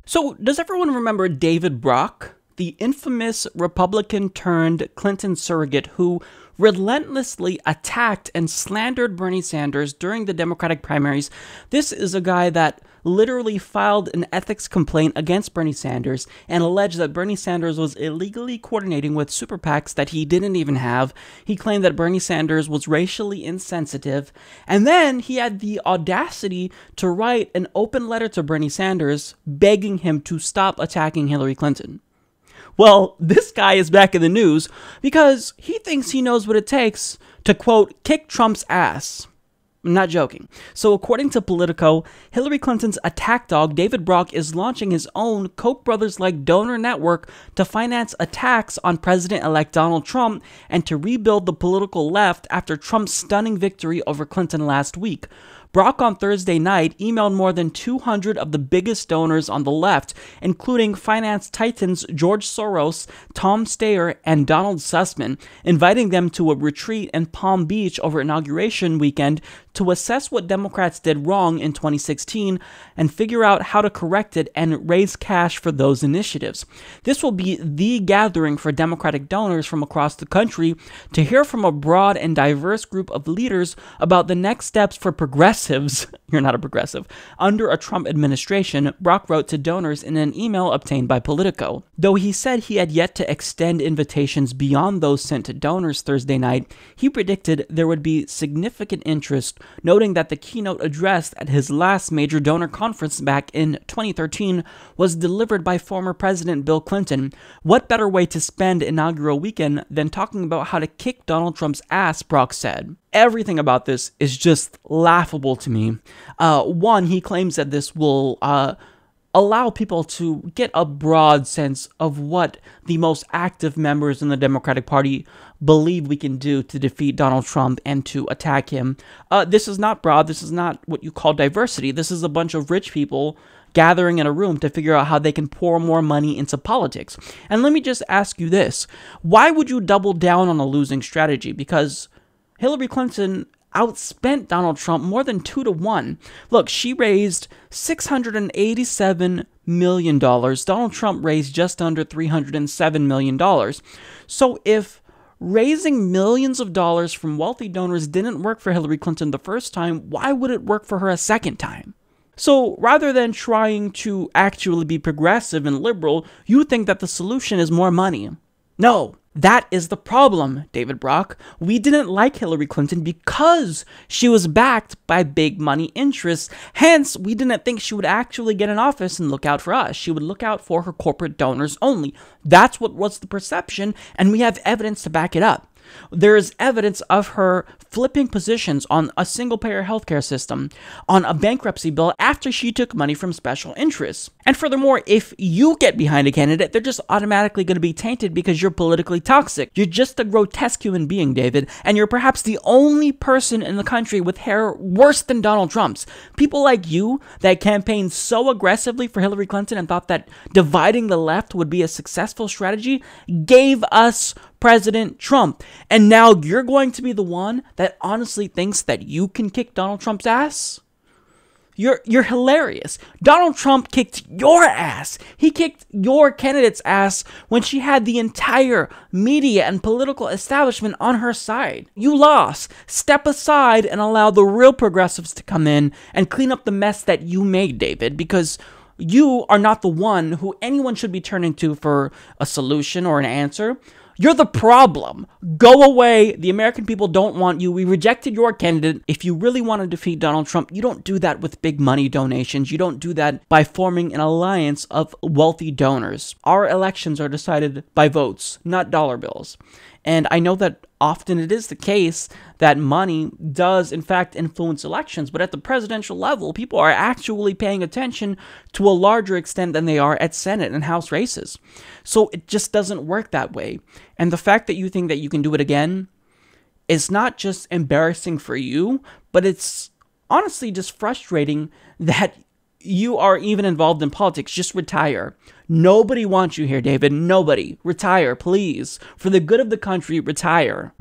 So, does everyone remember David Brock, the infamous Republican turned Clinton surrogate who relentlessly attacked and slandered Bernie Sanders during the Democratic primaries? This is a guy that literally filed an ethics complaint against Bernie Sanders and alleged that Bernie Sanders was illegally coordinating with super PACs that he didn't even have. He claimed that Bernie Sanders was racially insensitive, and then he had the audacity to write an open letter to Bernie Sanders begging him to stop attacking Hillary Clinton. Well, this guy is back in the news because he thinks he knows what it takes to, quote, kick Trump's ass. I'm not joking. So according to Politico, Hillary Clinton's attack dog, David Brock, is launching his own Koch brothers-like donor network to finance attacks on President-elect Donald Trump and to rebuild the political left after Trump's stunning victory over Clinton last week. Brock on Thursday night emailed more than 200 of the biggest donors on the left, including finance titans George Soros, Tom Steyer, and Donald Sussman, inviting them to a retreat in Palm Beach over inauguration weekend to assess what Democrats did wrong in 2016 and figure out how to correct it and raise cash for those initiatives. This will be the gathering for Democratic donors from across the country to hear from a broad and diverse group of leaders about the next steps for progressives, you're not a progressive, under a Trump administration, Brock wrote to donors in an email obtained by Politico. Though he said he had yet to extend invitations beyond those sent to donors Thursday night, he predicted there would be significant interest, noting that the keynote address at his last major donor conference back in 2013 was delivered by former President Bill Clinton. What better way to spend inaugural weekend than talking about how to kick Donald Trump's ass, Brock said. Everything about this is just laughable to me. One, he claims that this will allow people to get a broad sense of what the most active members in the Democratic Party believe we can do to defeat Donald Trump and to attack him. This is not broad. This is not what you call diversity. This is a bunch of rich people gathering in a room to figure out how they can pour more money into politics. And let me just ask you this. Why would you double down on a losing strategy? Because Hillary Clinton outspent Donald Trump more than 2-1. Look, she raised $687 million. Donald Trump raised just under $307 million. So if raising millions of dollars from wealthy donors didn't work for Hillary Clinton the first time, why would it work for her a second time? So rather than trying to actually be progressive and liberal, you think that the solution is more money. No. That is the problem, David Brock. We didn't like Hillary Clinton because she was backed by big money interests. Hence, we didn't think she would actually get in office and look out for us. She would look out for her corporate donors only. That's what was the perception, and we have evidence to back it up. There is evidence of her flipping positions on a single-payer healthcare system, on a bankruptcy bill after she took money from special interests. And furthermore, if you get behind a candidate, they're just automatically going to be tainted because you're politically toxic. You're just a grotesque human being, David, and you're perhaps the only person in the country with hair worse than Donald Trump's. People like you that campaigned so aggressively for Hillary Clinton and thought that dividing the left would be a successful strategy gave us President Trump. And now you're going to be the one that honestly thinks that you can kick Donald Trump's ass? You're hilarious. Donald Trump kicked your ass. He kicked your candidate's ass when she had the entire media and political establishment on her side. You lost. Step aside and allow the real progressives to come in and clean up the mess that you made, David, because you are not the one who anyone should be turning to for a solution or an answer. You're the problem. Go away. The American people don't want you. We rejected your candidate. If you really want to defeat Donald Trump, you don't do that with big money donations. You don't do that by forming an alliance of wealthy donors. Our elections are decided by votes, not dollar bills. And I know that often it is the case that money does, in fact, influence elections. But at the presidential level, people are actually paying attention to a larger extent than they are at Senate and House races. So it just doesn't work that way. And the fact that you think that you can do it again is not just embarrassing for you, but it's honestly just frustrating that you are even involved in politics. Just retire. Nobody wants you here, David. Nobody. Retire, please. For the good of the country, retire.